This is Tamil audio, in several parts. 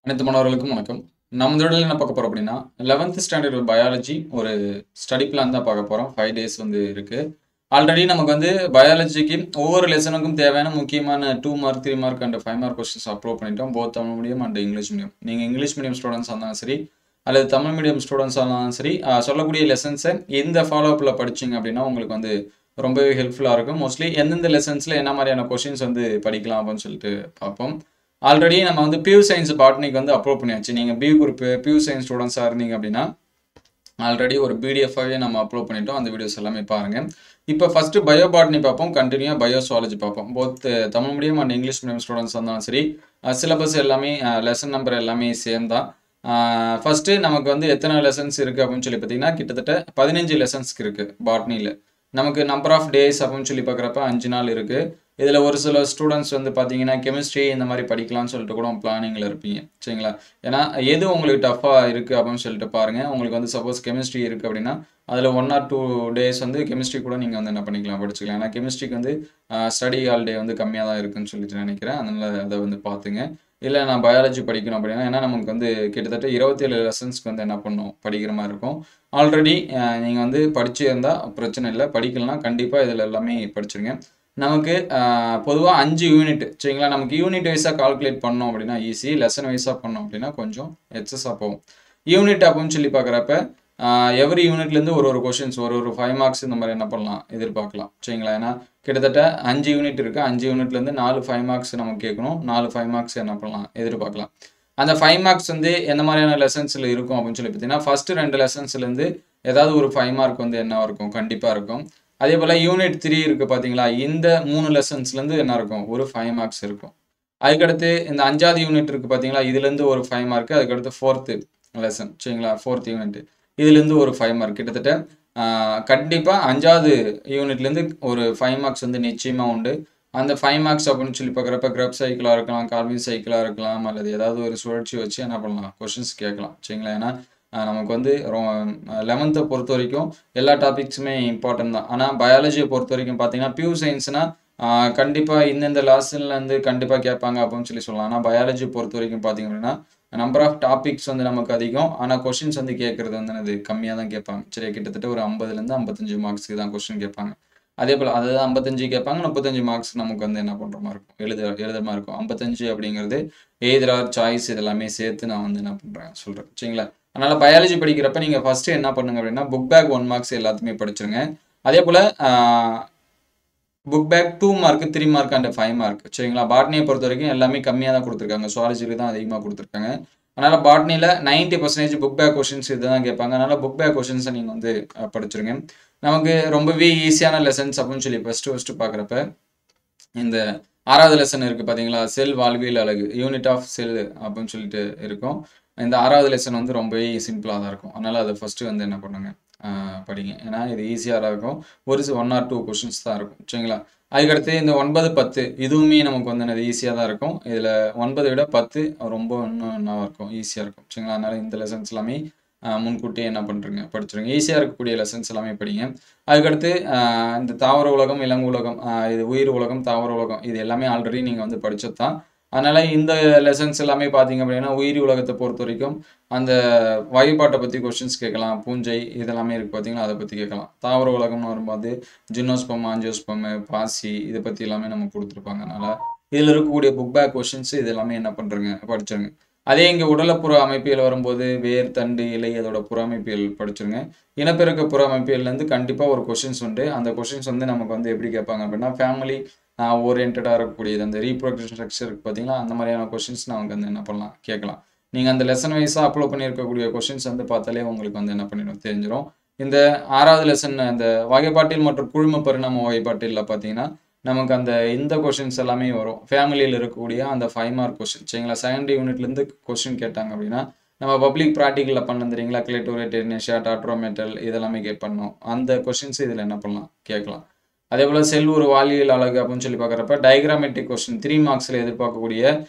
அனைத்து மாணவர்களுக்கும் வணக்கம். நம்ம இந்த வீடியோல என்ன பார்க்க போறோம் அப்படின்னா, 11th ஸ்டாண்டர்ட் பயாலஜி ஒரு ஸ்டடி பிளான் தான் பார்க்க போறோம். 5 டேஸ் இருக்கு. ஆல்ரெடி நமக்கு பயாலஜிக்கு ஒவ்வொரு லெசனுக்கும் தேவையான முக்கியமான 2 mark, 3 mark and 5 mark questions upload பண்ணிட்டோம். Both Tamil medium and English medium. நீங்க இங்கிலீஷ் மீடியம் ஸ்டூடெண்ட்ஸா இருந்தாலும் சரி, அல்லது தமிழ் மீடியம் ஸ்டூடெண்ட்ஸா இருந்தாலும் சரி, சொல்லக்கூடிய லெசன்ஸை இந்த ஃபாலோ அப்ல படிச்சீங்க அப்படின்னா உங்களுக்கு ரொம்பவே ஹெல்ப்ஃபுல்லா இருக்கும். மோஸ்ட்லி எந்தெந்த லெசன்ஸ்ல என்ன மாதிரியான கொஸ்டின்ஸ் படிக்கலாம் அப்படின்னு சொல்லிட்டு பார்ப்போம். ஆல்ரெடி நம்ம பியூ சயின்ஸ் பாட்னிக்கு அப்லோட் பண்ணியாச்சு. நீங்க பி குரூப் பியூ சயின்ஸ் ஸ்டூடெண்ட்ஸா இருந்தீங்க அப்படின்னா ஆல்ரெடி ஒரு பிடிஎஃபாகவே நம்ம அப்லோட் பண்ணிட்டோம். அந்த வீடியோஸ் எல்லாமே பாருங்க. இப்போ ஃபர்ஸ்ட் பயோ பாட்னி பார்ப்போம், கண்டினியூ பயோசுவாலஜி பார்ப்போம். Both Tamil medium and English medium students இருந்தாலும் சரி, சிலபஸ் எல்லாமே லெசன் நம்பர் எல்லாமே சேம் தான். ஃபர்ஸ்ட் நமக்கு எத்தனை லெசன்ஸ் இருக்கு அப்படின்னு சொல்லி பார்த்தீங்கன்னா கிட்டத்தட்ட 15 லெசன்ஸ்க்கு இருக்கு பாட்னியில். நமக்கு நம்பர் ஆஃப் டேஸ் அப்படின்னு சொல்லி பார்க்குறப்ப 5 நாள் இருக்கு. இதில் ஒரு சில ஸ்டூடெண்ட்ஸ் பார்த்தீங்கன்னா கெமிஸ்ட்ரி இந்த மாதிரி படிக்கலாம்னு சொல்லிட்டு கூட பிளானிங்கில் இருப்பீங்க, சரிங்களா? ஏன்னா எது உங்களுக்கு டஃப்பாக இருக்குது அப்படின்னு சொல்லிட்டு பாருங்கள். உங்களுக்கு சப்போஸ் கெமிஸ்ட்ரி இருக்குது அப்படின்னா அதில் 1 or 2 டேஸ் கெமிஸ்ட்ரி கூட நீங்கள் என்ன பண்ணிக்கலாம், படிச்சுக்கலாம். ஏன்னா கெமிஸ்ட்ரிக்கு ஸ்டடி ஹாலிடே கம்மியாக தான் இருக்குன்னு சொல்லிட்டு நினைக்கிறேன். அதனால் அதை பார்த்துங்க. இல்லை நான் பயாலஜி படிக்கணும் அப்படின்னா, ஏன்னா நமக்கு கிட்டத்தட்ட 27 லெசன்ஸ்க்கு என்ன பண்ணணும், படிக்கிற மாதிரி இருக்கும். ஆல்ரெடி நீங்கள் படிச்சு இருந்தால் பிரச்சனை இல்லை, படிக்கலன்னா கண்டிப்பாக இதில் எல்லாமே படிச்சிருங்க. நமக்கு பொதுவாக 5 யூனிட், சரிங்களா? நமக்கு யூனிட் வைஸாக கால்குலேட் பண்ணோம் அப்படின்னா ஈஸி, லெசன் வைஸாக பண்ணோம் அப்படின்னா கொஞ்சம் எக்ஸஸாக போகும். யூனிட் அப்படின்னு சொல்லி பார்க்குறப்ப எவ்ரி யூனிட்லேருந்து ஒரு கொஷின்ஸ் ஒரு 5 மார்க்ஸ் இந்த மாதிரி என்ன பண்ணலாம், எதிர்பார்க்கலாம், சரிங்களா? ஏன்னா கிட்டத்தட்ட 5 யூனிட் இருக்குது. 5 யூனிட்லேருந்து 4 5 மார்க்ஸ் நம்ம கேட்கணும். 4 5 மார்க்ஸ் என்ன பண்ணலாம், எதிர்பார்க்கலாம். அந்த 5 மார்க்ஸ் எந்த மாதிரியான லெசன்ஸில் இருக்கும் அப்படின்னு சொல்லி பார்த்தீங்கன்னா, ஃபர்ஸ்ட் 2 லெசன்ஸ்லேருந்து ஏதாவது ஒரு 5 மார்க் என்ன இருக்கும், கண்டிப்பாக இருக்கும். அதே போல் யூனிட் 3 இருக்குது பார்த்தீங்களா, இந்த 3 லெசன்ஸ்லேருந்து என்ன இருக்கும், ஒரு 5 மார்க்ஸ் இருக்கும். அதுக்கடுத்து இந்த 5வது யூனிட் இருக்குது பார்த்தீங்களா, இதுலேருந்து ஒரு 5 மார்க். அதுக்கடுத்து 4th லெசன், சரிங்களா? 4th யூனிட் இதுலேருந்து ஒரு 5 மார்க். கிட்டத்தட்ட கண்டிப்பாக 5வது யூனிட்லேருந்து ஒரு 5 மார்க்ஸ் நிச்சயமாக உண்டு. அந்த 5 மார்க்ஸ் அப்படின்னு சொல்லி பார்க்குறப்ப கிரப் சைக்கிளாக இருக்கலாம், கார்வின் சைக்கிளாக இருக்கலாம், அல்லது ஏதாவது ஒரு சுழற்சி வச்சு என்ன பண்ணலாம், கொஷின்ஸ் கேட்கலாம், சரிங்களா? ஏன்னா நமக்கு 11th பொறுத்த வரைக்கும் எல்லா டாபிக்ஸுமே இம்பார்ட்டன்ட் தான். ஆனால் பயாலஜியை பொறுத்த வரைக்கும் பார்த்தீங்கன்னா பியூ சயின்ஸ்னால் கண்டிப்பாக இந்தந்த லெசன்லேருந்து கண்டிப்பாக கேட்பாங்க அப்படின்னு சொல்லலாம். ஆனால் பயாலஜி பொறுத்த வரைக்கும் பார்த்தீங்க அப்படின்னா நம்பர் ஆஃப் டாபிக்ஸ் நமக்கு அதிகம், ஆனால் கொஷின்ஸ் கேட்குறது அது கம்மியாக தான் கேட்பாங்க. சரி, கிட்டத்தட்ட ஒரு 50லேருந்து 55 மார்க்ஸ்க்கு தான் கொஸ்டின் கேட்பாங்க. அதே போல் அதாவது 55 கேட்பாங்க, 35 மார்க்ஸ் நமக்கு என்ன பண்ணுற மாதிரி இருக்கும், எழுதுற மாதிரி இருக்கும். 55 அப்படிங்கிறது எய்தர் ஆர் சாய்ஸ் இதெல்லாமே சேர்த்து நான் என்ன பண்ணுறேன் சொல்கிறேன், சரிங்களா? அதனால் பயாலஜி படிக்கிறப்ப நீங்கள் ஃபஸ்ட்டு என்ன பண்ணுங்க அப்படின்னா புக் பேக் 1 மார்க்ஸ் எல்லாத்தையுமே படிச்சிருங்க. அதே போல் book back 2 mark, 3 mark and 5 mark, சரிங்களா? பாட்னியை பொறுத்த வரைக்கும் எல்லாமே கம்மியாக தான் கொடுத்துருக்காங்க, சுவாலஜிக்கு தான் அதிகமாக கொடுத்துருக்காங்க. அதனால் பாட்னியில் 90% புக் பேக் கொஷின்ஸ் இதுதான் கேட்பாங்க. அதனால் புக் பேக் கொஷின்ஸை நீங்கள் படிச்சிருங்க. நமக்கு ரொம்பவே ஈஸியான லெசன்ஸ் அப்படின்னு சொல்லி ஃபஸ்ட்டு பார்க்குறப்ப இந்த 6வது லெசன் இருக்குது பார்த்தீங்களா, செல் வாழ்வியல் அழகு, யூனிட் ஆஃப் செல் அப்படின்னு சொல்லிட்டு இருக்கும். இந்த 6வது லெசன் ரொம்பவே சிம்பிளாக தான் இருக்கும். அதனால் அதை ஃபஸ்ட்டு என்ன பண்ணுங்க, படிங்க. ஏன்னா இது ஈஸியாக இருக்கும். ஒரு 1 or 2 கொஷின்ஸ் தான் இருக்கும், சரிங்களா? அதுக்கடுத்து இந்த 9 10 இதுவுமே நமக்கு என்னது ஈஸியாக தான் இருக்கும். இதில் 9 விட 10 ரொம்ப இன்னும் என்ன இருக்கும், ஈஸியாக இருக்கும், சரிங்களா? அதனால் இந்த லெசன்ஸ் எல்லாமே முன்கூட்டியே என்ன பண்ணுறீங்க, படிச்சுருங்க. ஈஸியாக இருக்கக்கூடிய லெசன்ஸ் எல்லாமே படிங்க. அதுக்கடுத்து இந்த தாவர உலகம், இளங்கு உலகம், இது உயிர் உலகம், தாவர உலகம், இது எல்லாமே ஆல்ரெடி நீங்கள் படித்தது தான். அதனால் இந்த லெசன்ஸ் எல்லாமே பார்த்தீங்க அப்படின்னா உயிரி உலகத்தை பொறுத்த வரைக்கும் அந்த வகைப்பாட்டை பற்றி கொஸ்டின்ஸ் கேட்கலாம். பூஞ்சை இதெல்லாமே இருக்குது பார்த்தீங்களா, அதை பற்றி கேட்கலாம். தாவர உலகம்னு வரும்போது ஜிம்னோஸ்பம், ஆஞ்சியோஸ்பம், பாசி இதை பற்றி எல்லாமே நம்ம கொடுத்துருப்பாங்க. அதனால் இதில் இருக்கக்கூடிய புக் பேக் கொஸ்டின்ஸ் இது எல்லாமே என்ன பண்ணுறங்க, படிச்சிருங்க. அதே இங்கே உடலப்புற அமைப்பியல் வரும்போது வேர், தண்டு, இலை அதோட புற அமைப்பியல் படிச்சிருங்க. இனப்பெருக்க புற அமைப்பியல்லேருந்து கண்டிப்பாக ஒரு கொஷின்ஸ் உண்டு. அந்த கொஷின்ஸ் நமக்கு எப்படி கேட்பாங்க அப்படின்னா ஃபேமிலி ஓரியன்டாக இருக்கக்கூடியது, அந்த ரீப்ரொடக்ஷன் ஸ்ட்ரக்சர் இருக்குது பார்த்தீங்களா, அந்த மாதிரியான கொஷின்ஸ் நமக்கு என்ன பண்ணலாம், கேட்கலாம். நீங்கள் அந்த லெசன் வைஸாக அப்லோட் பண்ணியிருக்கக்கூடிய கொஷின்ஸ் பார்த்தாலே உங்களுக்கு என்ன பண்ணிடும், தெரிஞ்சிடும். இந்த 6வது லெசன் இந்த வகைப்பாட்டில் மற்றும் குழும பரிணாம வகைப்பாட்டில் பார்த்தீங்கன்னா நமக்கு இந்த கொஷின்ஸ் எல்லாமே வரும். ஃபேமிலியில் இருக்கக்கூடிய அந்த 5 மார்க் கொஷின், சரிங்களா? செகண்ட் யூனிட்லேருந்து கொஷின் கேட்டாங்க அப்படின்னா நம்ம பப்ளிக் ப்ராக்டிக்கலில் தெரியுங்களா, கிளேட்டோரேட், டெர்னேஷியா, டாட்ரோமெட்டல் இதெல்லாமே பண்ணோம். அந்த கொஷின்ஸ் இதில் என்ன பண்ணலாம், கேட்கலாம். அதே போல் செல் ஒரு வாழ்வியல் அழகு அப்படின்னு சொல்லி பார்க்குறப்ப டயக்ராமெட்டிக் கொஸ்டின் 3 மார்க்ஸில் எதிர்பார்க்கக்கூடிய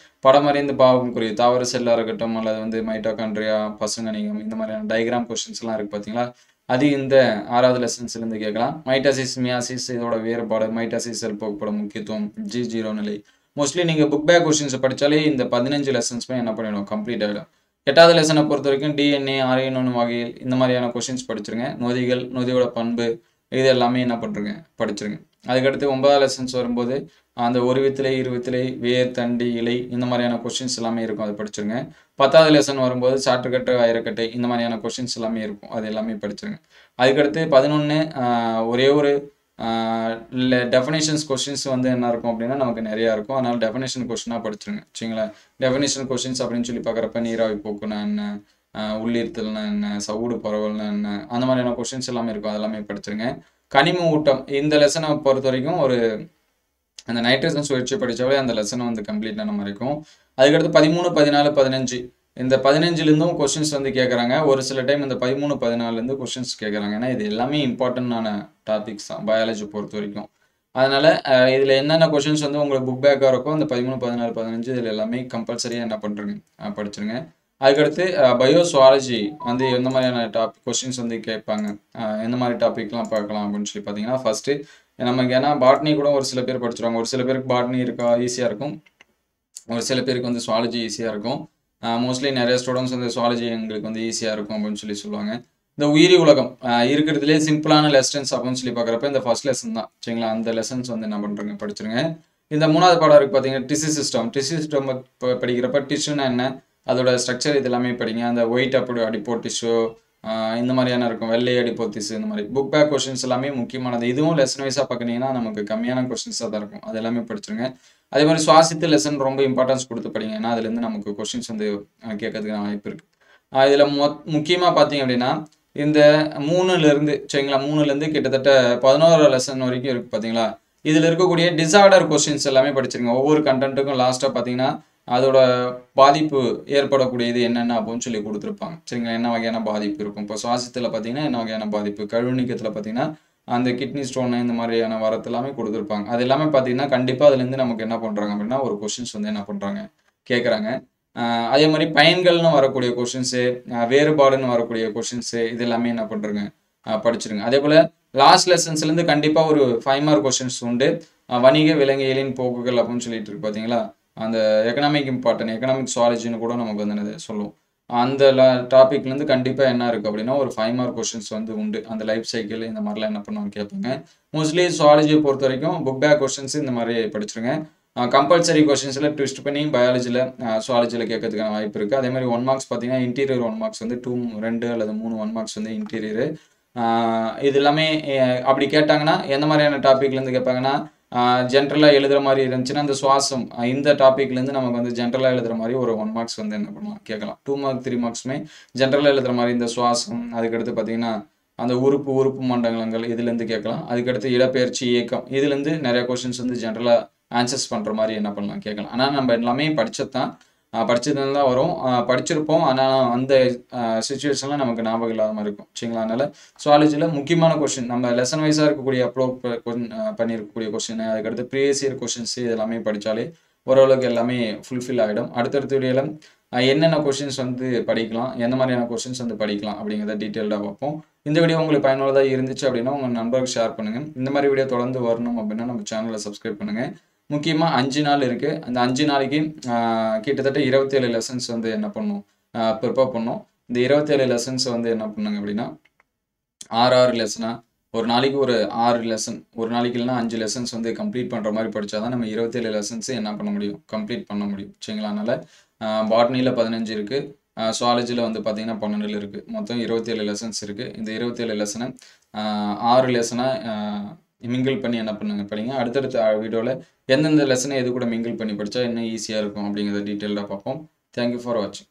படமறிந்து பாவம்குரிய தாவர செல்லாக இருக்கட்டும், அல்லது மைட்டோகாண்ட்ரியா, பசுங்கணிகம், இந்த மாதிரியான டயக்ராம் கொஸ்டின்ஸ்லாம் இருக்குது பார்த்தீங்களா, அது இந்த 6வது லெசன்ஸ்லேருந்து கேட்கலாம். மைட்டாசிஸ், மியாசிஸ் இதோட வேறுபாடு, மைட்டாசிஸ் செல் போக்குப்பட முக்கியத்துவம், G0 நிலை, மோஸ்ட்லி நீங்கள் புக் பேக் கொஷின்ஸை படித்தாலே இந்த 15 லெசன்ஸுமே என்ன பண்ணிடும், கம்ப்ளீட் ஆகிடும். 8வது லெசனை பொறுத்த வரைக்கும் டிஎன்ஏ, ஆர்என்ஏ வகைகள் இந்த மாதிரியான கொஷின்ஸ் படிச்சிருங்க. நொதிகள், நொதியோட பண்பு இது எல்லாமே என்ன பண்ணுறங்க, படிச்சிருங்க. அதுக்கடுத்து 9வது லெசன்ஸ் வரும்போது அந்த ஒரு வித்திலை, இரு வித்திலை, வேர், தண்டி, இலை இந்த மாதிரியான கொஷின்ஸ் எல்லாமே இருக்கும், அதை படிச்சிருங்க. 10வது லெசன் வரும்போது சாற்றுக்கட்டை, வைரக்கட்டை இந்த மாதிரியான கொஷின்ஸ் எல்லாமே இருக்கும், அது எல்லாமே படிச்சிருங்க. அதுக்கடுத்து 11 ஒரே ஒரு டெஃபினேஷன்ஸ் கொஷின்ஸ் வந்து என்ன இருக்கும் அப்படின்னா நமக்கு நிறையா இருக்கும். அதனால் டெஃபினேஷன் கொஷினாக படிச்சிருங்க. சரிங்களா? டெஃபினேஷன் கொஷின்ஸ் அப்படின்னு சொல்லி பார்க்குறப்ப நீராவி போக்குனா என்ன, உள்ளீர்த்தல்னா என்ன, சவுடு பரவல்னா என்ன, அந்த மாதிரியான கொஷின்ஸ் எல்லாமே இருக்கும், அதெல்லாமே படிச்சிருங்க. கனிம ஊட்டம் இந்த லெசனை பொறுத்த வரைக்கும் ஒரு அந்த நைட்ரஜன் சுழற்சி படித்தாவே அந்த லெசனை வந்து கம்ப்ளீட் ஆன மாதிரி இருக்கும். அதுக்கடுத்து 13, 14, 15 இந்த 15லேருந்தும் கொஷின்ஸ் வந்து கேட்குறாங்க. ஒரு சில டைம் இந்த 13, 14லேருந்து கொஷின்ஸ் கேட்குறாங்க. ஏன்னா இது எல்லாமே இம்பார்ட்டண்டான டாபிக்ஸ் தான் பயாலஜி பொறுத்த வரைக்கும். அதனால் இதில் என்னென்ன கொஷின்ஸ் வந்து உங்களுக்கு புக் பேக்காக இருக்கும் அந்த 13, 14, 15 இதில் எல்லாமே கம்பல்சரியாக என்ன பண்ணுறீங்க, படிச்சிருங்க. அதுக்கடுத்து பயோசுவாலஜி வந்து எந்த மாதிரியான கொஷின்ஸ் வந்து கேட்பாங்க, எந்த மாதிரி டாபிக்லாம் பார்க்கலாம் அப்படின்னு சொல்லி பார்த்தீங்கன்னா ஃபஸ்ட்டு நமக்கு ஏன்னா பாட்னி கூட ஒரு சில பேர் படிச்சிருவாங்க. ஒரு சில பேருக்கு பாட்னி இருக்கா ஈஸியாக இருக்கும், ஒரு சில பேருக்கு வந்து சுவாலஜி ஈஸியாக இருக்கும். மோஸ்ட்லி நிறைய ஸ்டூடெண்ட்ஸ் வந்து சுவாலஜி எங்களுக்கு வந்து ஈஸியாக இருக்கும் அப்படின்னு சொல்லி சொல்லுவாங்க. இந்த உயிரி உலகம் இருக்கிறதுலே சிம்பிளான லெசன்ஸ் அப்படின்னு சொல்லி பார்க்குறப்ப இந்த ஃபர்ஸ்ட் லெசன் தான். சரிங்களா? அந்த லெசன்ஸ் வந்து என்ன பண்ணுறங்க, படிச்சிருங்க. இந்த 3வது பாடம் இருக்குது பார்த்தீங்கன்னா டிஷ்யூ சிஸ்டம். டிஷ்யூ சிஸ்டம் படிக்கிறப்ப டிஷ்யூனா என்ன, அதோட ஸ்ட்ரக்சர் இது எல்லாமே படிங்க. அந்த ஒயிட் அடிப்போ டிஷ்யூ இந்த மாதிரியான இருக்கும், வெள்ளை அடிப்போ டிஷ்யூ இந்த மாதிரி புக் பேக் கொஷின்ஸ் எல்லாமே முக்கியமானது. இதுவும் லெசன் வைஸாக பார்க்குறீங்கன்னா நமக்கு கம்மியான கொஷின்ஸாக தான் இருக்கும், அது எல்லாமே படிச்சிருங்க. அதே மாதிரி சுவாசித்து லெசன் ரொம்ப இம்பார்ட்டன்ஸ் கொடுத்து படிங்க. ஏன்னா அதுலேருந்து நமக்கு கொஷின்ஸ் வந்து கேட்கறதுக்கான வாய்ப்பு இருக்குது. இதில் முக்கியமாக பார்த்தீங்க அப்படின்னா இந்த 3லேருந்து சரிங்களா, 3லேருந்து கிட்டத்தட்ட 11வது லெசன் வரைக்கும் இருக்குது பார்த்தீங்களா. இதில் இருக்கக்கூடிய டிஸார்டர் கொஷின்ஸ் எல்லாமே படிச்சிருங்க. ஒவ்வொரு கண்டென்ட்டுக்கும் லாஸ்ட்டாக பார்த்தீங்கன்னா அதோட பாதிப்பு ஏற்படக்கூடியது என்னென்ன அப்படின்னு சொல்லி கொடுத்துருப்பாங்க. சரிங்களா? என்ன வகையான பாதிப்பு இருக்கும், இப்போ சுவாசத்தில் பார்த்தீங்கன்னா என்ன வகையான பாதிப்பு, கழிவு நீக்கத்தில் பார்த்தீங்கன்னா அந்த கிட்னி ஸ்டோனு இந்த மாதிரியான வரத்து எல்லாமே கொடுத்துருப்பாங்க. அது எல்லாமே பார்த்தீங்கன்னா கண்டிப்பாக அதுலேருந்து நமக்கு என்ன பண்ணுறாங்க அப்படின்னா ஒரு கொஷின்ஸ் வந்து என்ன பண்ணுறாங்க, கேட்குறாங்க. அதே மாதிரி பயன்கள்னு வரக்கூடிய கொஷின்ஸு, வேறுபாடுன்னு வரக்கூடிய கொஷின்ஸு இது எல்லாமே என்ன பண்ணுறங்க, படிச்சிருங்க. அதே போல் லாஸ்ட் லெசன்ஸ்லேருந்து கண்டிப்பாக ஒரு 5 மார்க் கொஷின்ஸ் உண்டு. வணிக விலங்கியலின் போக்குகள் அப்படின்னு சொல்லிட்டு இருக்கு பார்த்தீங்களா, அந்த எக்கனாமிக் சுவாலஜின்னு கூட நமக்கு வந்து சொல்லுவோம். அந்த டாபிக்லேருந்து கண்டிப்பாக என்ன இருக்குது அப்படின்னா ஒரு 5 மார்க் கொஷின்ஸ் வந்து உண்டு. அந்த லைஃப் சைக்கிள் இந்த மாதிரிலாம் என்ன பண்ணுவாங்க கேட்பாங்க. மோஸ்ட்லி சுவாலஜியை பொறுத்த வரைக்கும் புக் பேக் கொஷின்ஸ் இந்த மாதிரி படிச்சிருங்க. கம்பல்சரி கொஷின்ஸில் ட்விஸ்ட் பண்ணி பயாலஜியில் சுவாலஜியில் கேட்கறதுக்கான வாய்ப்பு இருக்குது. அதே மாதிரி 1 மார்க்ஸ் பார்த்தீங்கன்னா இன்டீரியர் 1 மார்க்ஸ் வந்து 2 அல்லது 3 1 மார்க்ஸ் வந்து இன்டீரியரு. இது எல்லாமே அப்படி கேட்டாங்கன்னா எந்த மாதிரியான டாப்பிக்லேருந்து கேட்பாங்கன்னா ஜென்ரலாக எழுதுகிற மாதிரி இருந்துச்சுன்னா அந்த சுவாசம் இந்த டாப்பிக்லேருந்து நமக்கு வந்து ஜென்ரலாக எழுதுகிற மாதிரி ஒரு 1 மார்க்ஸ் வந்து என்ன பண்ணலாம் கேட்கலாம். 2 மார்க் 3 மார்க்ஸுமே ஜென்ரலாக எழுதுகிற மாதிரி இந்த சுவாசம், அதுக்கடுத்து பார்த்தீங்கன்னா அந்த உறுப்பு மண்டலங்கள் இதுலேருந்து கேட்கலாம். அதுக்கடுத்து இடப்பெயர்ச்சி இயக்கம் இதுலேருந்து நிறைய கொஷின்ஸ் வந்து ஜென்ரலாக ஆன்சர்ஸ் பண்ணுற மாதிரி என்ன பண்ணலாம் கேட்கலாம். ஆனால் நம்ம எல்லாமே படிச்சதுல தான் வரும், படிச்சிருப்போம். ஆனால் அந்த சுச்சுவேஷன்லாம் நமக்கு ஞாபகம் இல்லாத மாதிரி இருக்கும். சரிங்களா? அதனால் சுவாலஜியில் முக்கியமான கொஷின் நம்ம லெசன் வைஸாக இருக்கக்கூடிய அப்லோட் பண்ணியிருக்கக்கூடிய கொஷின், அதுக்கடுத்து ப்ரீவியஸ் இயர் கொஷின்ஸ் இதெல்லாமே படித்தாலே ஓரளவுக்கு எல்லாமே ஃபுல்ஃபில் ஆகிடும். அடுத்தடுத்த வீடியோவில் என்னென்ன கொஷின்ஸ் வந்து படிக்கலாம், எந்த மாதிரியான கொஷின்ஸ் வந்து படிக்கலாம் அப்படிங்கிறத டீட்டெயில்டாக பார்ப்போம். இந்த வீடியோ உங்களுக்கு பயனுள்ளதாக இருந்துச்சு அப்படின்னா உங்கள் நண்பர்களுக்கு ஷேர் பண்ணுங்கள். இந்த மாதிரி வீடியோ தொடர்ந்து வரணும் அப்படின்னா நம்ம சேனலை சப்ஸ்கிரைப் பண்ணுங்கள். முக்கியமாக 5 நாள் இருக்குது. அந்த 5 நாளைக்கு கிட்டத்தட்ட 27 லெசன்ஸ் வந்து என்ன பண்ணும், ப்ரிப்பேர் பண்ணோம். இந்த 27 லெசன்ஸ் வந்து என்ன பண்ணுங்க அப்படின்னா 6 லெசனாக ஒரு நாளைக்கு ஒரு 6 லெசன், ஒரு நாளைக்கு இல்லைனா 5 லெசன்ஸ் வந்து கம்ப்ளீட் பண்ணுற மாதிரி படித்தா தான் நம்ம 27 லெசன்ஸ் என்ன பண்ண முடியும், கம்ப்ளீட் பண்ண முடியும். சரிங்களா? அதனால் பாட்னியில் 15 இருக்குது, சுவாலஜியில் வந்து பார்த்திங்கன்னா 12 இருக்குது. மொத்தம் 27 லெசன்ஸ் இருக்குது. இந்த 27 லெசனை 6 லெசனாக மிங்கிள் பண்ணி என்ன பண்ணுங்க படிங்க. அடுத்தடுத்த வீடியோவில் எந்தெந்த லெசனை எது கூட மிங்கிள் பண்ணி படித்தா இன்னும் ஈஸியாக இருக்கும் அப்படிங்கிறத டீட்டெயில்டாக பார்ப்போம். தேங்க்யூ ஃபார் வாட்சிங்.